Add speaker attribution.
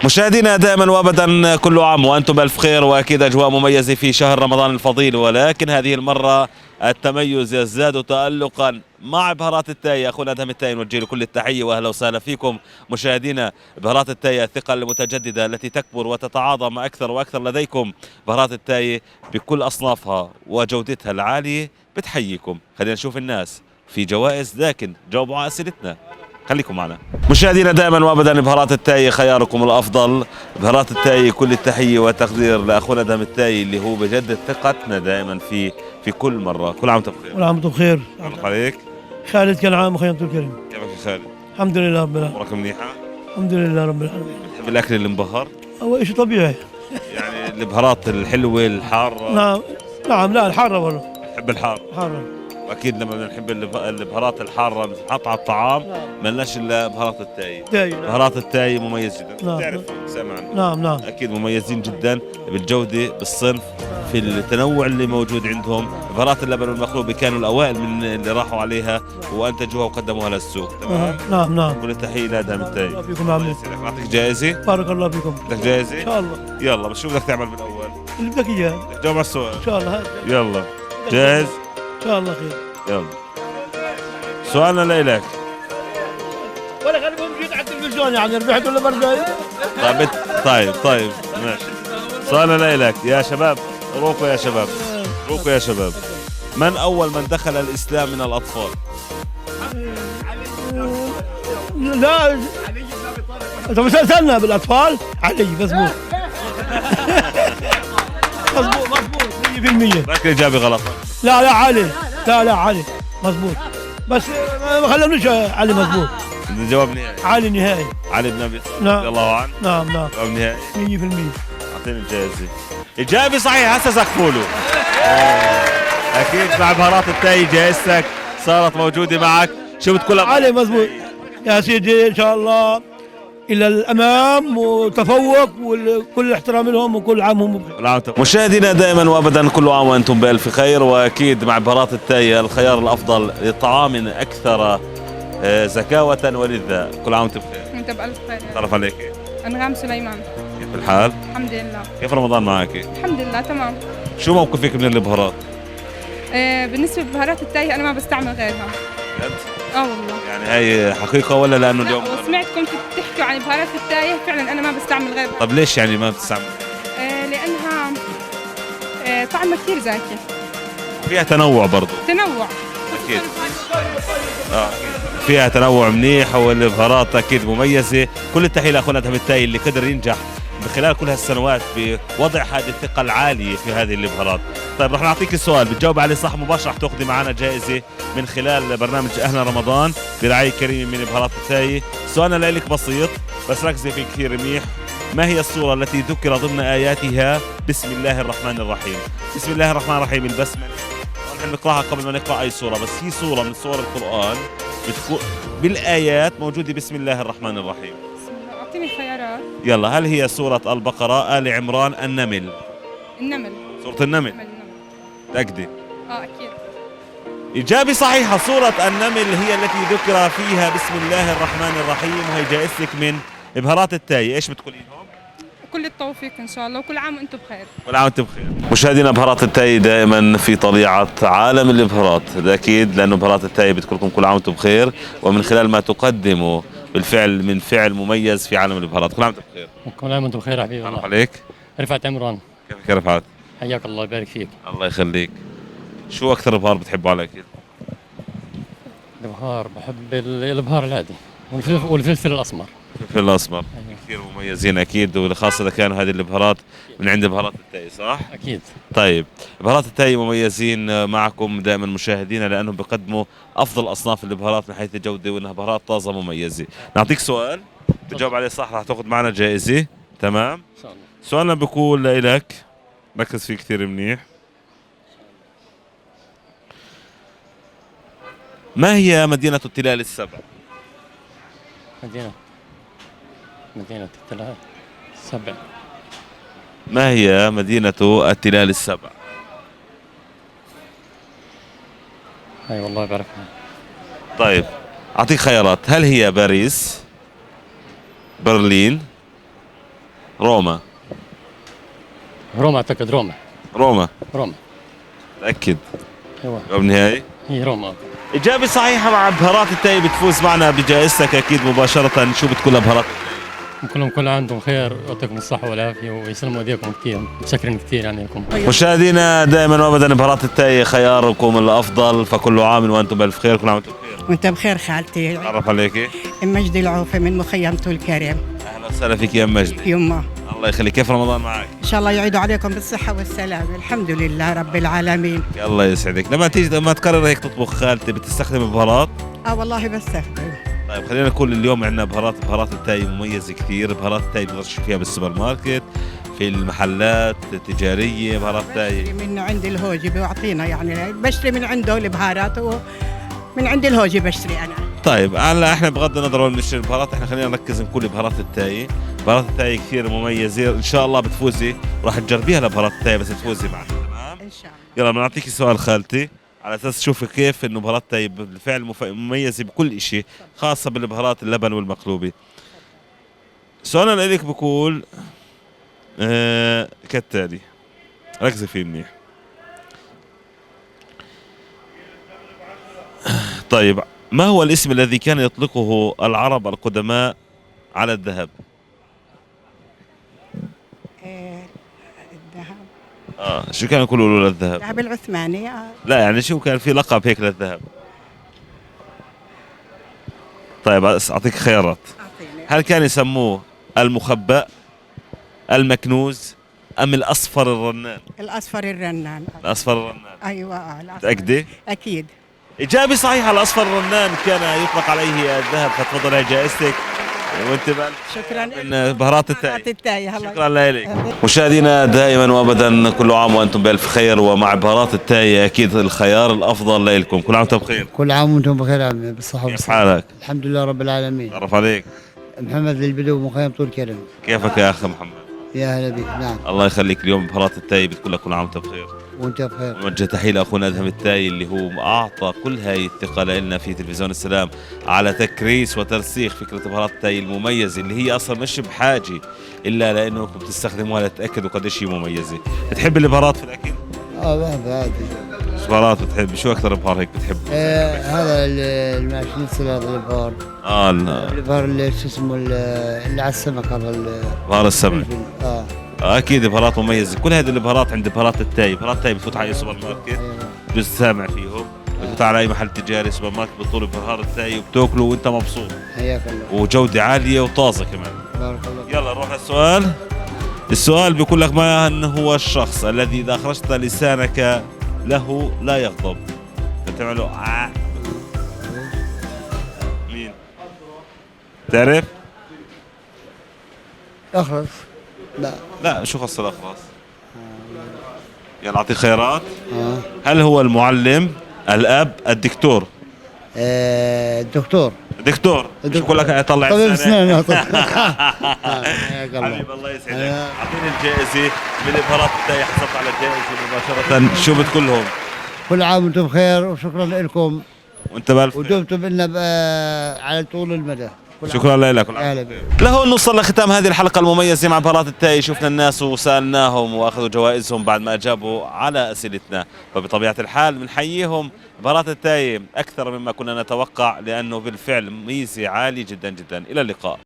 Speaker 1: مشاهدينا دائما وابدا كل عام وانتم بالف خير، واكيد اجواء مميزه في شهر رمضان الفضيل، ولكن هذه المره التميز يزداد تألقا مع بهارات التاي. اخونا ادهم التاي نوجه له كل التحيه واهلا وسهلا فيكم مشاهدينا. بهارات التاي الثقه المتجدده التي تكبر وتتعاظم اكثر واكثر لديكم. بهارات التاي بكل اصنافها وجودتها العاليه بتحييكم. خلينا نشوف الناس في جوائز، لكن جاوبوا على اسئلتنا. خليكم معنا مشاهدينا دائما وابدا. بهارات التاي خياركم الافضل. بهارات التاي كل التحيه والتقدير لاخونا ادهم التاي اللي هو بجدد ثقتنا دائما في كل مره. كل عام وانتم بخير.
Speaker 2: كل عام وانتم بخير.
Speaker 1: الله عليك
Speaker 2: خالد، كل عام وخير وانتم الكريم.
Speaker 1: كيفك يا خالد؟
Speaker 2: الحمد لله رب العالمين.
Speaker 1: امورك منيحه؟
Speaker 2: الحمد لله رب العالمين.
Speaker 1: بتحب الاكل المبهر؟
Speaker 2: هو شيء طبيعي.
Speaker 1: يعني البهارات الحلوه الحاره؟
Speaker 2: نعم نعم. لا، الحارة والله.
Speaker 1: بحب الحار.
Speaker 2: حارة.
Speaker 1: واكيد لما بنحب البهارات الحاره بتحط على الطعام ملناش الا بهارات التاي.
Speaker 2: نعم.
Speaker 1: بهارات التاي مميز جدا.
Speaker 2: نعم.
Speaker 1: تعرف سمعنا.
Speaker 2: نعم نعم.
Speaker 1: اكيد مميزين جدا بالجوده بالصنف في التنوع اللي موجود عندهم. بهارات اللبن المخلوبي كانوا الاوائل من اللي راحوا عليها وانتجوها وقدموها للسوق. تمام.
Speaker 2: نعم نعم.
Speaker 1: كل التحيه لادهم التاي.
Speaker 2: الله فيكم عمي.
Speaker 1: اعطيك جائزه.
Speaker 2: بارك الله فيكم.
Speaker 1: بدك جائزه؟
Speaker 2: ان شاء الله.
Speaker 1: يلا بس شو بدك تعمل بالاول؟
Speaker 2: اللي بدك اياه.
Speaker 1: بدك تجاوب على السؤال.
Speaker 2: ان شاء الله. هات.
Speaker 1: يلا جاهز؟
Speaker 2: ان شاء الله خير.
Speaker 1: يلا سؤالنا لك.
Speaker 2: ولا خليكم جيت على التلفزيون، يعني ربحت ولا برجع؟
Speaker 1: طيب ماشي. سؤالنا لك يا شباب. روكوا يا شباب. روكوا يا شباب. من أول من دخل الإسلام من الأطفال؟
Speaker 2: لا، طب سألنا بالأطفال. علي مضبوط. مضبوط 100%.
Speaker 1: لكن الإجابة غلط.
Speaker 2: لا علي. لا علي مضبوط، بس ما خلونيش. علي مضبوط.
Speaker 1: الجواب نهائي.
Speaker 2: علي نهائي.
Speaker 1: علي بن أبي طالب
Speaker 2: نعم.
Speaker 1: رضي الله عنه.
Speaker 2: نعم نعم.
Speaker 1: جواب نهائي
Speaker 2: 100%.
Speaker 1: أعطيني الجائزة. إجابة صحيحة. هسه سقفوا له. أكيد مع بهارات التاي جائزتك صارت موجودة معك. شو بتقول؟
Speaker 2: علي مضبوط يا سيدي، إن شاء الله إلى الأمام وتفوق، وكل احترام لهم، وكل عام هم بخير.
Speaker 1: مشاهدينا دائما وابدا كل عام وانتم بألف خير، واكيد مع بهارات التاي الخيار الافضل لطعام اكثر زكاوة ولذة. كل عام وانتم بخير.
Speaker 3: انت بألف خير.
Speaker 1: تعرف عليك.
Speaker 3: انغام سليمان.
Speaker 1: كيف الحال؟
Speaker 3: الحمد لله.
Speaker 1: كيف رمضان معك؟
Speaker 3: الحمد لله تمام.
Speaker 1: شو موقفك من البهارات؟
Speaker 3: بالنسبة لبهارات التاي انا ما بستعمل غيرها.
Speaker 1: جد؟
Speaker 3: والله.
Speaker 1: يعني هي حقيقة ولا لانه اليوم؟
Speaker 3: وسمعتكم تحكوا عن بهارات التاي، فعلا انا ما بستعمل غيرها.
Speaker 1: طب ليش يعني ما بتستعمل؟
Speaker 3: لانها طعمها كثير زاكي.
Speaker 1: فيها تنوع برضه.
Speaker 3: تنوع.
Speaker 1: اكيد. فيها تنوع منيح، والبهارات اكيد مميزه. كل التحيه لاخونا ادهم التاي اللي قدر ينجح من خلال كل هالسنوات بوضع هذه الثقه العاليه في هذه البهارات. طيب رح نعطيك السؤال، بتجاوب عليه صح مباشره رح تاخذي معنا جائزه من خلال برنامج اهلا رمضان برعايه كريمه من بهارات التاي. سؤالنا لك بسيط بس ركزي فيه كثير منيح. ما هي السوره التي ذكر ضمن اياتها بسم الله الرحمن الرحيم؟ بسم الله الرحمن الرحيم البسمله نحن نقراها قبل ما نقرا اي سوره، بس هي سوره من سور القران بتكون بالايات موجوده بسم الله الرحمن الرحيم.
Speaker 3: اعطيني خيارات.
Speaker 1: يلا، هل هي سوره البقره، ال عمران، النمل؟
Speaker 3: النمل.
Speaker 1: سوره النمل. تأكدي؟
Speaker 3: اكيد.
Speaker 1: إجابة صحيحة. سورة النمل هي التي ذكر فيها بسم الله الرحمن الرحيم، وهي جائزتك من بهارات التاي. ايش بتقولي لهم؟
Speaker 3: كل التوفيق ان شاء الله، وكل عام وانتم بخير.
Speaker 1: كل عام وانتم بخير. مشاهدينا بهارات التاي دائما في طليعة عالم البهارات، ده اكيد لانه بهارات التاي بتقول لكم كل عام وانتم بخير، ومن خلال ما تقدموا بالفعل من فعل مميز في عالم البهارات. كل عام وانتم بخير.
Speaker 4: كل عام وانتم بخير يا حبيبي. الله
Speaker 1: عليك.
Speaker 4: رفعت عمران.
Speaker 1: كيفك يا رفعت؟
Speaker 4: حياك الله يبارك فيك.
Speaker 1: الله يخليك. شو اكثر بهار بتحبه على الاكل؟
Speaker 4: البهار بحب البهار العادي والفلفل الاسمر.
Speaker 1: الفلفل الاسمر كثير مميزين اكيد، وخاصه اذا كانوا هذه البهارات من عند بهارات التاي، صح؟
Speaker 4: اكيد.
Speaker 1: طيب بهارات التاي مميزين معكم دائما مشاهدينا لانهم بيقدموا افضل اصناف البهارات من حيث الجوده، وانها بهارات طازه مميزه. نعطيك سؤال تجاوب عليه صح راح تاخذ معنا جائزه. تمام
Speaker 4: ان شاء الله.
Speaker 1: سؤالنا بقول لك، ركز فيه كثير منيح. ما هي مدينة التلال السبع؟
Speaker 4: مدينة التلال السبع.
Speaker 1: ما هي مدينة التلال السبع؟
Speaker 4: اي والله بعرفها.
Speaker 1: طيب أعطيك خيارات، هل هي باريس، برلين، روما.
Speaker 4: روما اعتقد روما.
Speaker 1: روما.
Speaker 4: روما.
Speaker 1: متأكد؟
Speaker 4: ايوه
Speaker 1: جواب نهائي؟
Speaker 4: هي روما.
Speaker 1: إجابة صحيحة مع بهارات التاي، بتفوز معنا بجائزتك أكيد مباشرة. شو بتقول لبهارات التاي؟
Speaker 4: كلهم كل عندهم خير ويعطيكم الصحة والعافية ويسلموا ايديكم كثير، متشكرين كثير يعني لكم.
Speaker 1: مشاهدينا دائما وابدا بهارات التاي خياركم الافضل، فكل عام وانتم بالف خير. كل عام وانتم بخير.
Speaker 5: وانت بخير خالتي.
Speaker 1: تعرف عليكي
Speaker 5: ام مجدي العوفي من مخيم طول كرم.
Speaker 1: اهلا وسهلا فيك يا ام مجدي.
Speaker 5: يما
Speaker 1: الله يخليك. كيف رمضان معك؟
Speaker 5: ان شاء الله يعيدوا عليكم بالصحه والسلامه. الحمد لله رب العالمين.
Speaker 1: الله يسعدك. لما تقرر هيك تطبخ خالتي بتستخدم البهارات؟
Speaker 5: والله بستخدم.
Speaker 1: طيب خلينا نقول اليوم عندنا بهارات التاي مميزه كثير. بهارات التاي بتقدر تشوف فيها بالسوبر ماركت، في المحلات التجاريه. بهارات تاي
Speaker 5: بشتري من عند الهوجي بيعطينا، يعني بشتري من عنده البهارات ومن عند الهوجي بشتري انا.
Speaker 1: طيب هلا احنا بغض النظر وين نشتري البهارات، احنا خلينا نركز نقول بهارات التاي. بهارات التاي كثير مميزه، ان شاء الله بتفوزي وراح تجربيها لبهارات التاي بس تفوزي معنا. تمام
Speaker 5: ان شاء الله.
Speaker 1: يلا بنعطيك سؤال خالتي على اساس تشوفي كيف انه بهارات التاي بالفعل مميزه بكل شيء، خاصه بالبهارات اللبن والمقلوبه. سؤالنا لك بقول كالتالي، ركزي فيه منيح. طيب ما هو الاسم الذي كان يطلقه العرب القدماء على الذهب؟
Speaker 5: الذهب.
Speaker 1: شو كانوا يقولوا له للذهب؟
Speaker 5: الذهب العثماني.
Speaker 1: لا يعني شو كان في لقب هيك للذهب؟ طيب اعطيك خيارات.
Speaker 5: اعطيني.
Speaker 1: هل كان يسموه المخبأ، المكنوز، ام الاصفر الرنان؟
Speaker 5: الاصفر الرنان.
Speaker 1: الاصفر الرنان.
Speaker 5: ايوه الأصفر.
Speaker 1: متأكدة؟
Speaker 5: اكيد.
Speaker 1: إجابة صحيحة، الأصفر الرنان كان يطلق عليه الذهب. فتفضل هي جائزتك وانت
Speaker 5: شكرا.
Speaker 1: من بهارات التاي.
Speaker 5: بهارات التاي.
Speaker 1: شكرا لك. مشاهدينا دائما وابدا كل عام وانتم بالف خير، ومع بهارات التاي اكيد الخيار الافضل لكم. كل عام وانتم بخير.
Speaker 6: كل عام وانتم بخير عمي، بالصحة
Speaker 1: كيف
Speaker 6: والصحة.
Speaker 1: حالك؟
Speaker 6: الحمد لله رب العالمين.
Speaker 1: تعرف عليك.
Speaker 6: محمد للبدو مخيم طول كرم.
Speaker 1: كيفك يا اخ محمد؟
Speaker 6: يا هلا بك. نعم.
Speaker 1: الله يخليك. اليوم بهارات التاي بتقول لك كل عام وانت بخير.
Speaker 6: وانت بخير.
Speaker 1: نوجه تحيه لاخونا ادهم التاي اللي هو اعطى كل هاي الثقه لنا في تلفزيون السلام على تكريس وترسيخ فكره بهارات التاي المميزه اللي هي اصلا مش بحاجه الا لانكم بتستخدموها لتتاكدوا قديش هي مميزه. بتحب البهارات في الاكل؟
Speaker 6: بحب عادي.
Speaker 1: شو بهارات بتحب؟ شو اكثر بهار هيك بتحب؟
Speaker 6: هذا الماشين هذا البهار. البهار اللي شو اسمه اللي على السمك، هذا
Speaker 1: بهار السمك. اكيد بهارات مميزه. كل هذه البهارات عند بهارات التاي. بهارات التاي بتفوت على اي سوبر ماركت، بجوز سامع فيهم، بتفوت على اي محل تجاري سوبر ماركت بتطلب بهار التاي وبتاكله وانت مبسوط.
Speaker 6: حياك الله.
Speaker 1: وجوده عاليه وطازه كمان.
Speaker 6: بارك الله.
Speaker 1: يلا نروح للسؤال. السؤال بيقول لك من هو الشخص الذي اذا اخرجت لسانك له لا يغضب؟ بتعمله مين؟ تعرف؟
Speaker 6: اخرس.
Speaker 1: لا شو خص الاخرس؟ يلا اعطيك خيارات. هل هو المعلم، الاب، الدكتور؟
Speaker 6: الدكتور.
Speaker 1: دكتور. شو بقول لك طلع
Speaker 6: طبيب اسنان.
Speaker 1: حبيبي الله يسعدك. اعطيني الجائزه من بهارات التاي. حصلت على الجائزه مباشره. شو بتقول لهم؟
Speaker 6: كل عام وانتم بخير وشكرا لكم
Speaker 1: وانت بالف خير.
Speaker 6: ودمتم لنا على طول المدى.
Speaker 1: شكرا لك. لهون نوصل لختام هذه الحلقة المميزة مع بهارات التاي. شفنا الناس وسألناهم وأخذوا جوائزهم بعد ما أجابوا على أسئلتنا، فبطبيعة الحال بنحييهم. بهارات التاي أكثر مما كنا نتوقع لأنه بالفعل ميزة عالية جدا جدا. إلى اللقاء.